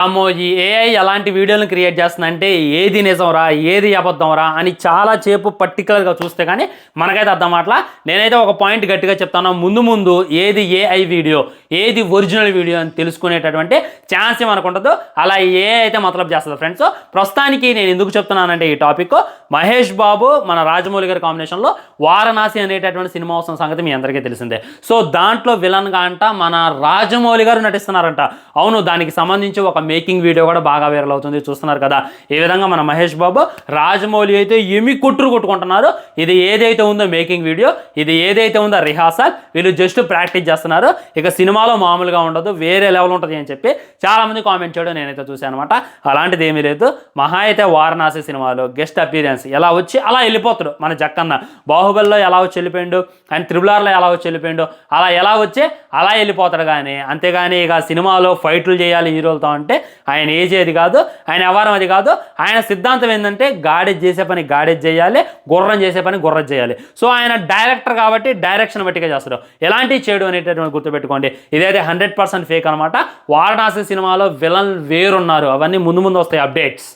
అమ్మో ఈ ఏఐ ఎలాంటి వీడియోలను క్రియేట్ చేస్తుందంటే ఏది నిజంరా ఏది అబద్ధంరా అని చాలా సేపు పర్టికులర్గా చూస్తే కానీ మనకైతే అర్థం అట్లా. నేనైతే ఒక పాయింట్ గట్టిగా చెప్తాను, ముందు ముందు ఏది ఏఐ వీడియో ఏది ఒరిజినల్ వీడియో అని తెలుసుకునేటటువంటి ఛాన్స్ మనకు ఉండదు. అలా ఏఐ అయితే మతలబ్ చేస్తుంది ఫ్రెండ్స్. ప్రస్తుతానికి నేను ఎందుకు చెప్తున్నానంటే ఈ టాపిక్ మహేష్ బాబు మన రాజమౌళి గారి కాంబినేషన్లో వారణాసి అనేటటువంటి సినిమా వస్తున్న సంగతి మీ అందరికీ తెలిసిందే. సో దాంట్లో విలన్గా అంట మన రాజమౌళి గారు నటిస్తున్నారంట. అవును, దానికి సంబంధించి ఒక మేకింగ్ వీడియో కూడా బాగా వైరల్ అవుతుంది, చూస్తున్నారు కదా. ఈ విధంగా మన మహేష్ బాబు రాజమౌళి అయితే ఏమి కొట్టుకుంటున్నారు. ఇది ఏదైతే ఉందో మేకింగ్ వీడియో, ఇది ఏదైతే ఉందో రిహార్సల్, వీళ్ళు జస్ట్ ప్రాక్టీస్ చేస్తున్నారు. ఇక సినిమాలో మామూలుగా ఉండదు, వేరే లెవెల్ ఉంటుంది అని చెప్పి చాలామంది కామెంట్ చేయడం నేనైతే చూశాను అనమాట. అలాంటిది ఏమీ లేదు. మహా అయితే వారణాసి సినిమాలో గెస్ట్ అపీరియన్స్ ఎలా వచ్చి అలా వెళ్ళిపోతాడు మన జక్కన్న. బాహుబలిలో ఎలా వచ్చి వెళ్ళిపోయిండు, ఆయన RRRలో ఎలా వచ్చి వెళ్ళిపోయిండు, అలా ఎలా వచ్చి అలా వెళ్ళిపోతాడు. కానీ అంతేగాని ఇక సినిమాలో ఫైట్లు చేయాలి హీరోలతో అంటే ఆయన ఏజ్ అది కాదు, ఆయన వ్యవహారం అది కాదు. ఆయన సిద్ధాంతం ఏంటంటే గాడేజ్ చేసే పని గాడేజ్ చేయాలి, గుర్రం చేసే పని గుర్రం చేయాలి. సో ఆయన డైరెక్టర్ కాబట్టి డైరెక్షన్ బట్టిగా చేస్తాడు, ఎలాంటివి చేయడం అనేటటువంటి గుర్తుపెట్టుకోండి. ఇదైతే 100% ఫేక్ అనమాట. వారణాసి సినిమాలో విలన్ వేరున్నారు, అవన్నీ ముందు వస్తాయి అప్డేట్స్.